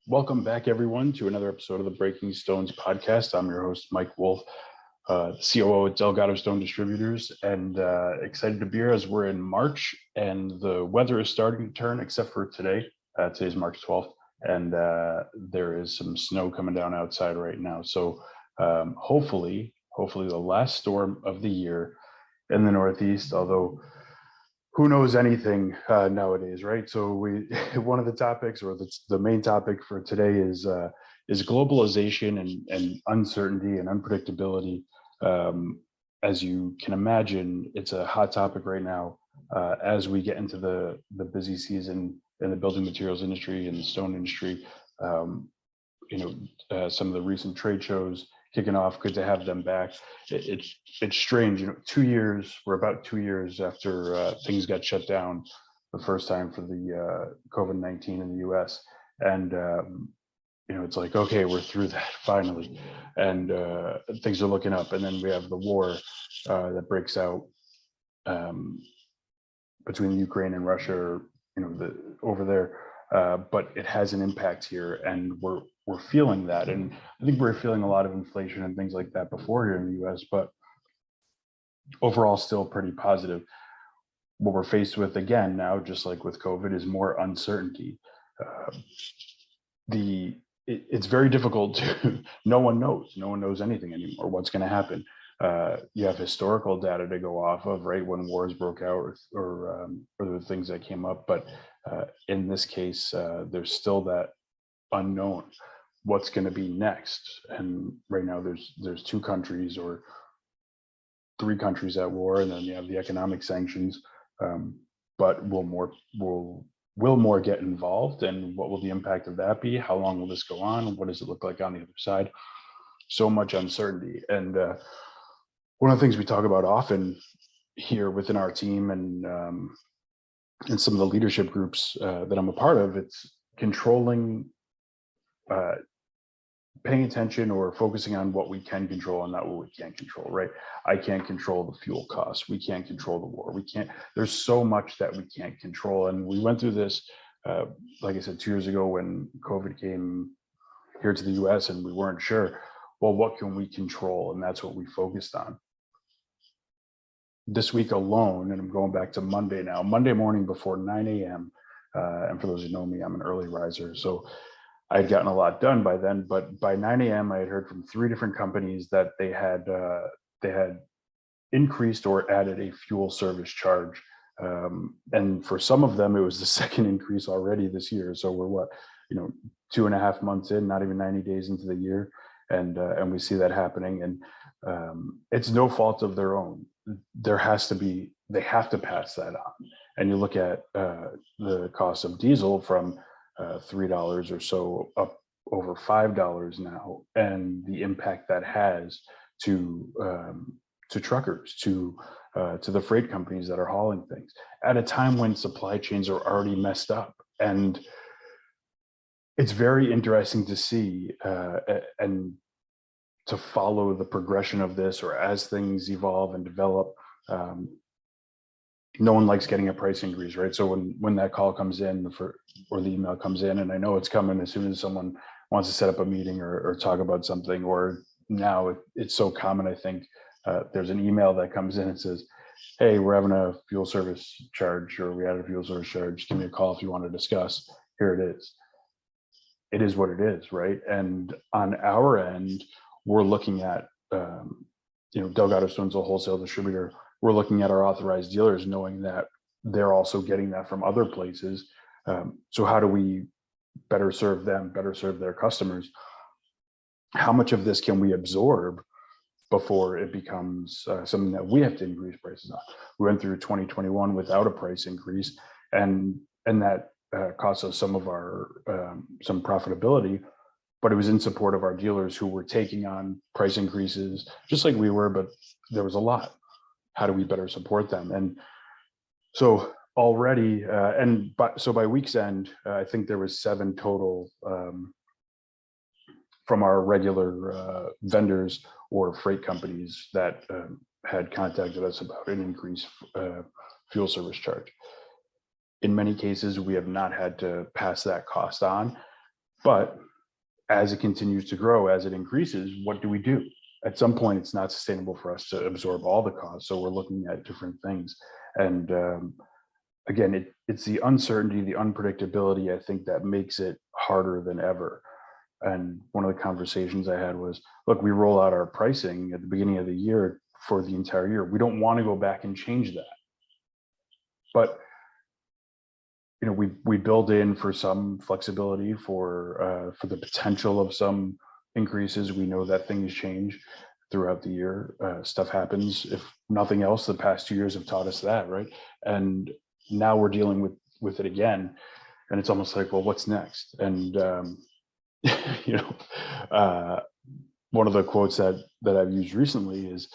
Welcome back, everyone, to another episode of the Breaking Stones podcast. I'm your host, Mike Wolf, COO at Delgado Stone Distributors, and excited to be here as we're in March and the weather is starting to turn, except for today. Today's March 12th, and there is some snow coming down outside right now. So hopefully the last storm of the year in the Northeast, although who knows anything nowadays, right? So one of the topics, or the main topic for today, is globalization and uncertainty and unpredictability. As you can imagine, it's a hot topic right now as we get into the busy season in the building materials industry and the stone industry. Some of the recent trade shows kicking off. Good to have them back. It's strange, 2 years. We're about 2 years after things got shut down the first time for the COVID-19 in the U.S. And it's like, okay, we're through that finally, and things are looking up. And then we have the war that breaks out between Ukraine and Russia, over there. But it has an impact here, and we're feeling that. And I think we're feeling a lot of inflation and things like that before here in the US, but overall still pretty positive. What we're faced with again now, just like with COVID, is more uncertainty. It's very difficult to, no one knows anything anymore, what's going to happen. You have historical data to go off of, right, when wars broke out or the things that came up. But in this case, there's still that unknown. What's going to be next? And right now there's 2 countries or 3 countries at war, and then you have the economic sanctions. But will more get involved, and what will the impact of that be? How long will this go on? What does it look like on the other side? So much uncertainty. And one of the things we talk about often here within our team and some of the leadership groups that I'm a part of, it's controlling, paying attention or focusing on what we can control and not what we can't control, right? I can't control the fuel costs. We can't control the war. There's so much that we can't control. And we went through this, like I said, 2 years ago when COVID came here to the US, and we weren't sure, well, what can we control? And that's what we focused on. This week alone, and I'm going back to Monday now, Monday morning before 9 a.m. And for those who know me, I'm an early riser. So I had gotten a lot done by then, but by 9 a.m. I had heard from 3 different companies that they had increased or added a fuel service charge. And for some of them, it was the second increase already this year. So we're 2.5 months in, not even 90 days into the year. And we see that happening. And it's no fault of their own. They have to pass that on. And you look at the cost of diesel from $3 or so up over $5 now, and the impact that has to truckers, to the freight companies that are hauling things at a time when supply chains are already messed up. And it's very interesting to see and to follow the progression of this, or as things evolve and develop. No one likes getting a price increase, right? So when that call comes in or the email comes in, and I know it's coming as soon as someone wants to set up a meeting or talk about something, or now it's so common, I think, there's an email that comes in and says, hey, we're having a fuel service charge, or we added a fuel service charge. Give me a call if you want to discuss. Here it is. It is what it is, right? And on our end, we're looking at, Delgado Stone's a wholesale distributor. We're looking at our authorized dealers, knowing that they're also getting that from other places. So how do we better serve them, better serve their customers? How much of this can we absorb before it becomes something that we have to increase prices on? We went through 2021 without a price increase, and that cost us some of our some profitability, but it was in support of our dealers who were taking on price increases just like we were, but there was a lot. How do we better support them? And so already, so by week's end, I think there was 7 total from our regular vendors or freight companies that had contacted us about an increased fuel service charge. In many cases, we have not had to pass that cost on. But as it continues to grow, as it increases, what do we do? At some point, it's not sustainable for us to absorb all the costs. So we're looking at different things. And again, it's the uncertainty, the unpredictability, I think, that makes it harder than ever. And one of the conversations I had was, look, we roll out our pricing at the beginning of the year for the entire year. We don't want to go back and change that. But we build in for some flexibility for the potential of some increases. We know that things change throughout the year. Stuff happens. If nothing else, the past 2 years have taught us that, right? And now we're dealing with it again, and it's almost like, well, what's next? And one of the quotes that I've used recently is,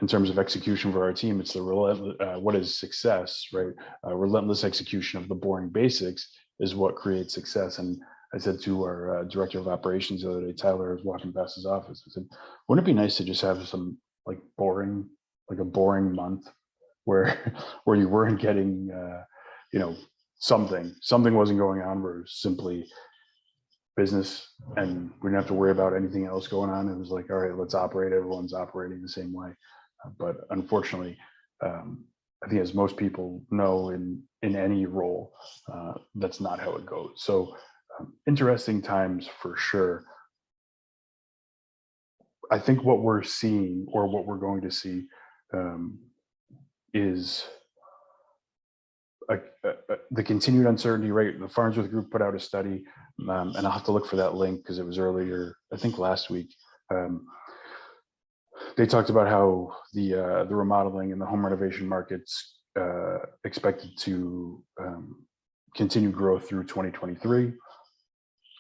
in terms of execution for our team, it's the relentless, what is success, right? Relentless execution of the boring basics is what creates success. And I said to our director of operations the other day, Tyler, was walking past his office, I said, wouldn't it be nice to just have some a boring month where you weren't getting, something wasn't going on, where it was simply business and we didn't have to worry about anything else going on. It was like, all right, let's operate. Everyone's operating the same way. But unfortunately, I think, as most people know, in any role, that's not how it goes. So interesting times for sure. I think what we're seeing, or what we're going to see, is the continued uncertainty, right? The Farnsworth Group put out a study, and I'll have to look for that link because it was earlier, I think last week. They talked about how the remodeling and the home renovation markets expected to continue growth through 2023.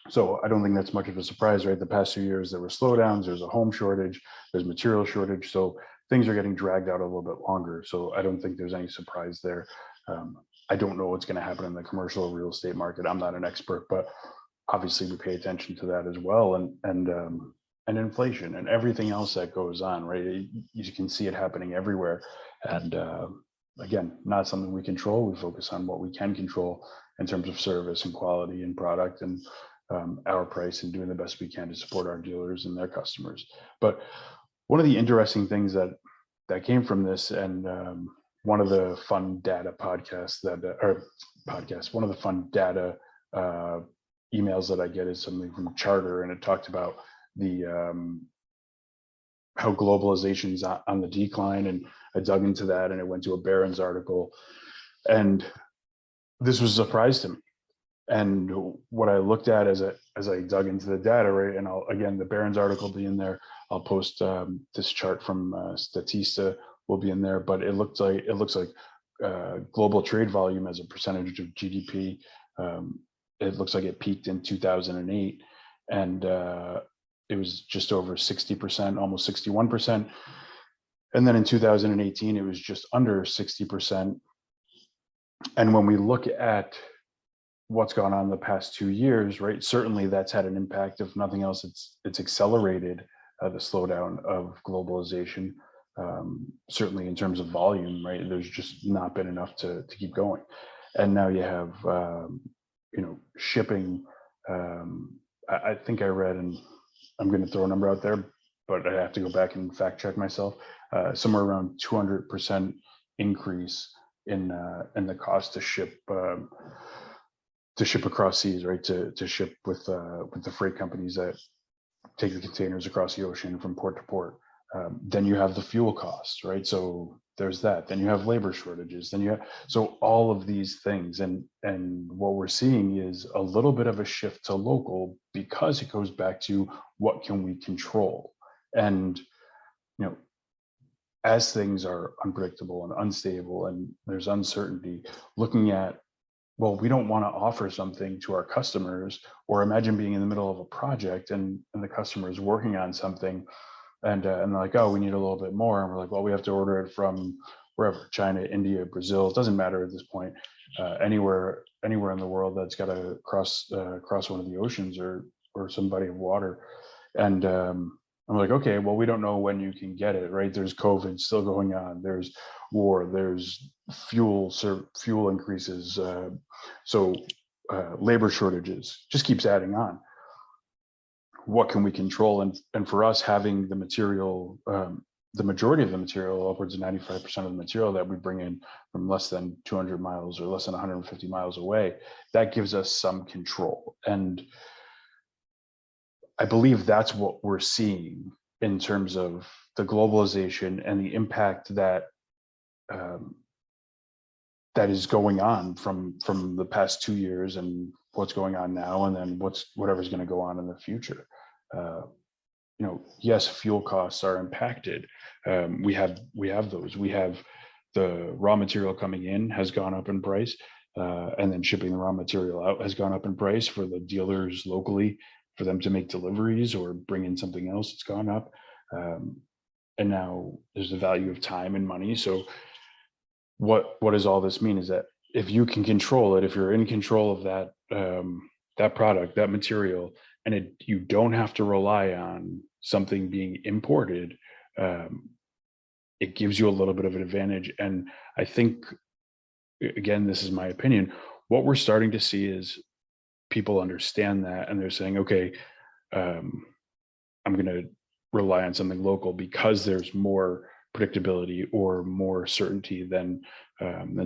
So I don't think that's much of a surprise, right? The past 2 years, there were slowdowns, there's a home shortage, there's material shortage. So things are getting dragged out a little bit longer. So I don't think there's any surprise there. I don't know what's going to happen in the commercial real estate market. I'm not an expert, but obviously we pay attention to that as well. And inflation and everything else that goes on, right? You can see it happening everywhere. And again, not something we control. We focus on what we can control in terms of service and quality and product, and our price, and doing the best we can to support our dealers and their customers. But one of the interesting things that came from this, and one of the fun data podcasts one of the fun data emails that I get is something from Charter, and it talked about the how globalization is on the decline, and I dug into that, and it went to a Barron's article, and this was a surprise to me. And what I looked at as I dug into the data, right, and again, the Barron's article will be in there. I'll post this chart from Statista will be in there, but it looks like global trade volume as a percentage of GDP. It looks like it peaked in 2008, and it was just over 60%, almost 61%. And then in 2018, it was just under 60%. And when we look at what's gone on the past 2 years, right, certainly that's had an impact. If nothing else, it's accelerated the slowdown of globalization. Certainly in terms of volume, right, there's just not been enough to keep going. And now you have, shipping. I think I read, and I'm going to throw a number out there, but I have to go back and fact check myself, somewhere around 200% increase in the cost to ship across seas, right? To ship with the freight companies that take the containers across the ocean from port to port. Then you have the fuel costs, right? So there's that. Then you have labor shortages. Then you have, so all of these things, and what we're seeing is a little bit of a shift to local, because it goes back to what can we control. And as things are unpredictable and unstable, and there's uncertainty, looking at, well, we don't want to offer something to our customers, or imagine being in the middle of a project and the customer is working on something, and they're like, oh, we need a little bit more, and we're like, well, we have to order it from wherever, China, India, Brazil, it doesn't matter at this point, anywhere in the world that's got to cross one of the oceans or some body of water. And I'm like, okay, well, we don't know when you can get it, right? There's COVID still going on. There's war. There's fuel increases. So labor shortages just keeps adding on. what can we control? And for us, having the material, the majority of the material, upwards of 95% of the material that we bring in from less than 200 miles or less than 150 miles away, that gives us some control. And I believe that's what we're seeing in terms of the globalization and the impact that that is going on from the past 2 years and what's going on now, and then whatever's going to go on in the future. Yes, fuel costs are impacted. We have those. We have the raw material coming in has gone up in price, and then shipping the raw material out has gone up in price for the dealers locally, for them to make deliveries or bring in something else. It's gone up, and now there's the value of time and money. So what does all this mean is that if you can control it, if you're in control of that product, that material, and you don't have to rely on something being imported, it gives you a little bit of an advantage. And I think, again, this is my opinion, what we're starting to see is people understand that, and they're saying, okay, I'm going to rely on something local because there's more predictability or more certainty than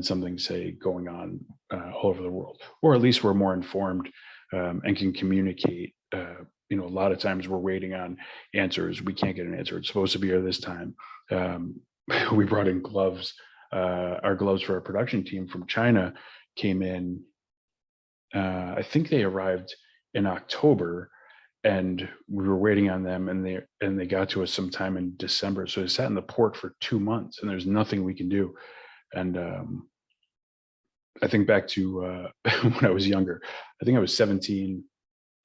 something, say, going on all over the world, or at least we're more informed and can communicate. A lot of times we're waiting on answers. We can't get an answer. It's supposed to be here this time. We brought in gloves. Our gloves for our production team from China came in. I think they arrived in October, and we were waiting on them, and they got to us sometime in December. So they sat in the port for 2 months, and there's nothing we can do. And I think back to when I was younger. I think I was 17,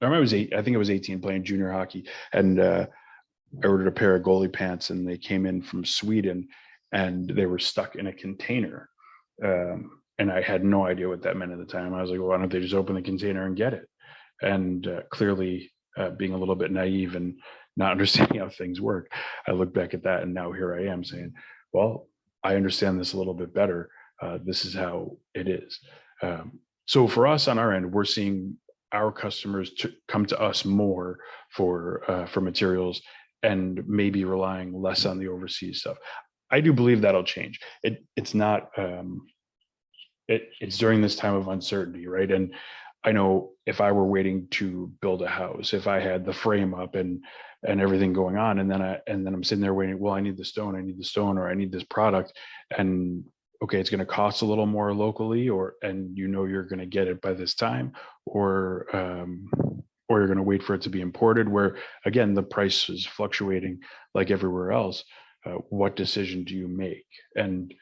or I was 8. I think I was 18, playing junior hockey, and I ordered a pair of goalie pants, and they came in from Sweden, and they were stuck in a container. And I had no idea what that meant at the time. I was like, well, why don't they just open the container and get it? And clearly, being a little bit naive and not understanding how things work, I look back at that, and now here I am saying, well, I understand this a little bit better. This is how it is. So for us on our end, we're seeing our customers come to us more for materials, and maybe relying less on the overseas stuff. I do believe that'll change. It's not. It's during this time of uncertainty, right? And I know if I were waiting to build a house, if I had the frame up and everything going on, and then I'm sitting there waiting, well, I need the stone, or I need this product, and okay, it's going to cost a little more locally, and you're going to get it by this time, or you're going to wait for it to be imported, where again the price is fluctuating like everywhere else. What decision do you make? And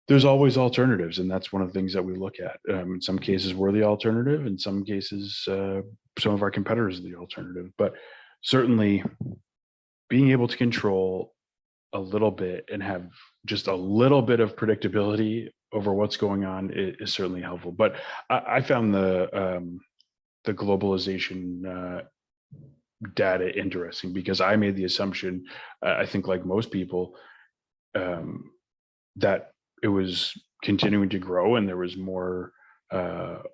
there's always alternatives, and that's one of the things that we look at. In some cases, we're the alternative. In some cases, some of our competitors are the alternative. But certainly, being able to control a little bit and have just a little bit of predictability over what's going on is certainly helpful. But I found the globalization data interesting, because I made the assumption, I think like most people, that it was continuing to grow, and there was more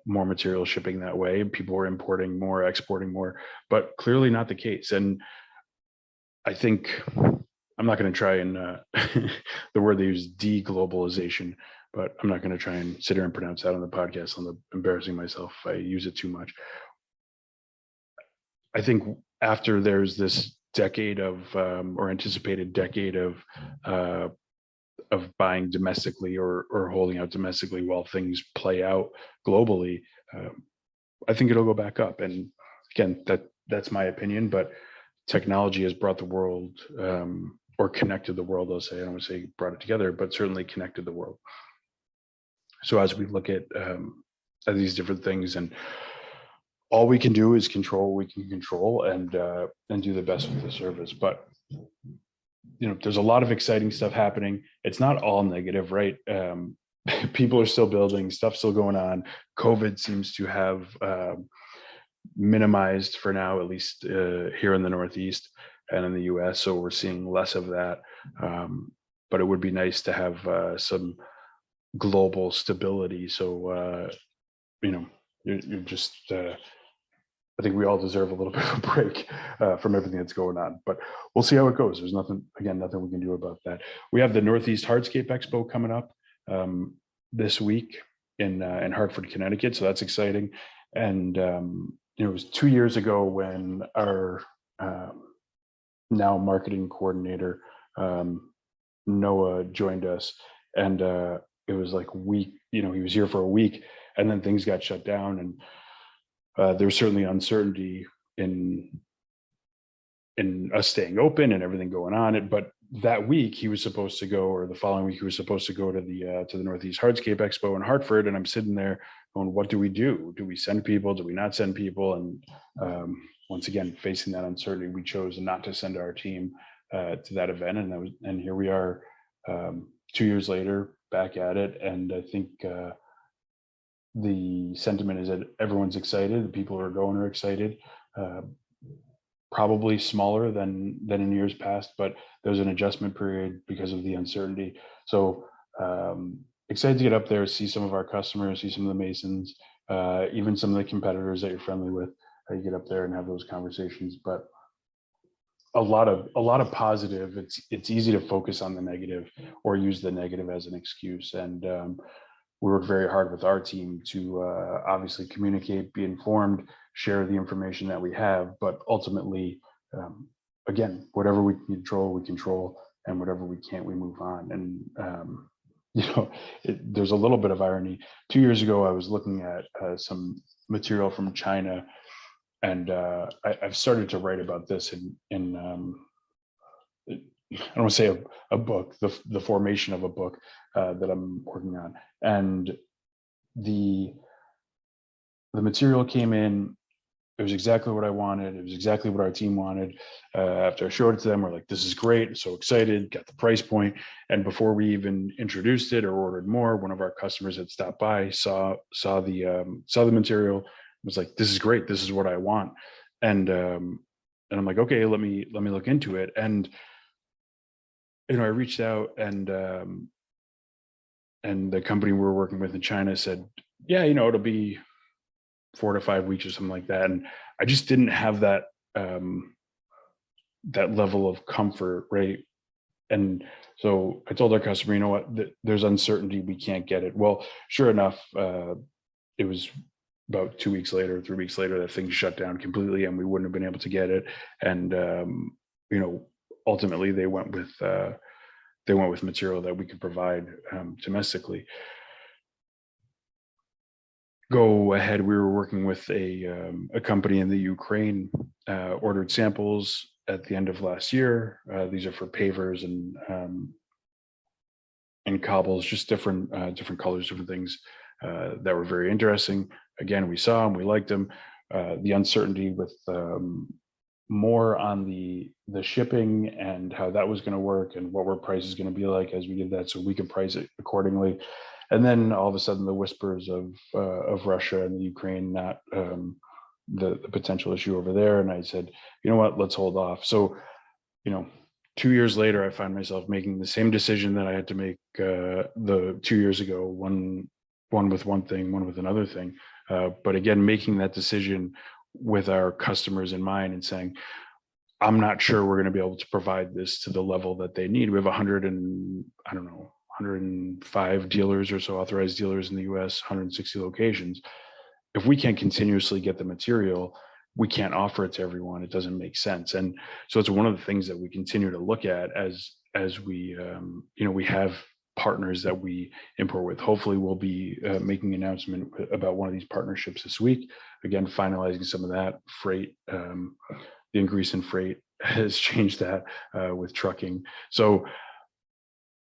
material shipping that way. People were importing more, exporting more, but clearly not the case. And I think I'm not going to try and the word they use, deglobalization, but I'm not going to try and sit here and pronounce that on the podcast. I'm embarrassing myself if I use it too much. I think after there's this decade of or anticipated decade of buying domestically or holding out domestically while things play out globally, I think it'll go back up. And again, that's my opinion, but technology has brought the world or connected the world. I'll say, I don't want to say brought it together, but certainly connected the world. So as we look at these different things, and all we can do is control what we can control, and do the best with the service. But there's a lot of exciting stuff happening. It's not all negative, right? People are still building, stuff still going on. COVID seems to have minimized for now, at least here in the Northeast and in the US. So we're seeing less of that. But it would be nice to have some global stability. So, you're just I think we all deserve a little bit of a break from everything that's going on, but we'll see how it goes. There's nothing we can do about that. We have the Northeast Hardscape Expo coming up this week in Hartford, Connecticut. So that's exciting. And it was 2 years ago when our now marketing coordinator, Noah, joined us, and it was like a week, he was here for a week, and then things got shut down, and there's certainly uncertainty in us staying open and everything going on. But that week he was supposed to go, or the following week he was supposed to go to the Northeast Hardscape Expo in Hartford, and I'm sitting there going, what do we do? Do we send people? Do we not send people? And once again, facing that uncertainty, we chose not to send our team to that event, and here we are 2 years later, back at it. And I think the sentiment is that everyone's excited. The people who are going are excited. Probably smaller than in years past, but there's an adjustment period because of the uncertainty. So excited to get up there, see some of our customers, see some of the masons, even some of the competitors that you're friendly with. You get up there and have those conversations, but a lot of positive. It's easy to focus on the negative or use the negative as an excuse. And we work very hard with our team to obviously communicate, be informed, share the information that we have, but ultimately, again, whatever we control, and whatever we can't, we move on. And there's a little bit of irony. 2 years ago, I was looking at some material from China, and I've started to write about this in I don't want to say a book, the formation of a book that I'm working on. And the material came in. It was exactly what I wanted. It was exactly what our team wanted. After I showed it to them, we're like, this is great. So excited, got the price point. And before we even introduced it or ordered more, one of our customers had stopped by, saw the material, was like, this is great. This is what I want. And I'm like, okay, let me look into it. And I reached out, and the company we were working with in China said, yeah, it'll be 4 to 5 weeks or something like that. And I just didn't have that that level of comfort, right? And so I told our customer, you know what, there's uncertainty, we can't get it. Well, sure enough, it was about 2 weeks later, 3 weeks later, that thing shut down completely, and we wouldn't have been able to get it. And ultimately, they went with material that we could provide domestically. Go ahead, we were working with a company in the Ukraine, ordered samples at the end of last year. These are for pavers and cobbles, just different colors, different things that were very interesting. Again, we saw them, we liked them. The uncertainty with more on the shipping and how that was going to work, and what were prices going to be like as we did that, so we could price it accordingly. And then all of a sudden, the whispers of Russia and the Ukraine, not the potential issue over there. And I said, you know what, let's hold off. So, 2 years later, I find myself making the same decision that I had to make the 2 years ago. One with one thing, one with another thing. But again, making that decision with our customers in mind, and saying, I'm not sure we're going to be able to provide this to the level that they need. We have 105 dealers or so, authorized dealers in the US, 160 locations. If we can't continuously get the material, we can't offer it to everyone. It doesn't make sense. And so it's one of the things that we continue to look at as we, we have partners that we import with. Hopefully we'll be making an announcement about one of these partnerships this week. Again, finalizing some of that freight. The increase in freight has changed that with trucking. So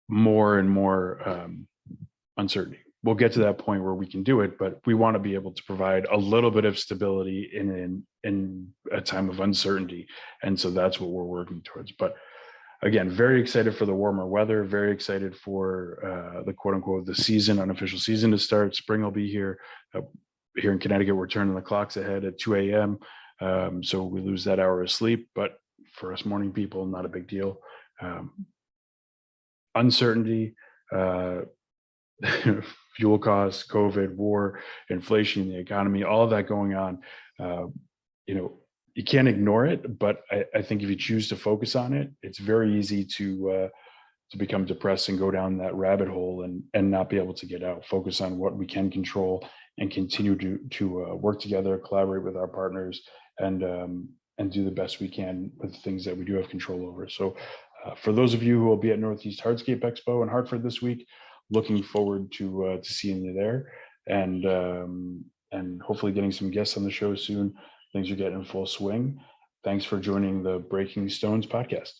more and more uncertainty. We'll get to that point where we can do it, but we want to be able to provide a little bit of stability in a time of uncertainty. And so that's what we're working towards. But again, very excited for the warmer weather, very excited for the quote unquote, the season, unofficial season to start. Spring will be here. Here in Connecticut, we're turning the clocks ahead at 2 a.m. So we lose that hour of sleep, but for us morning people, not a big deal. Uncertainty, fuel costs, COVID, war, inflation, the economy, all of that going on. you can't ignore it, but I think if you choose to focus on it, it's very easy to become depressed and go down that rabbit hole and not be able to get out. Focus on what we can control and continue to work together, collaborate with our partners, and do the best we can with the things that we do have control over. So, for those of you who will be at Northeast Hardscape Expo in Hartford this week, looking forward to seeing you there, and hopefully getting some guests on the show soon. Things are getting in full swing. Thanks for joining the Breaking Stones podcast.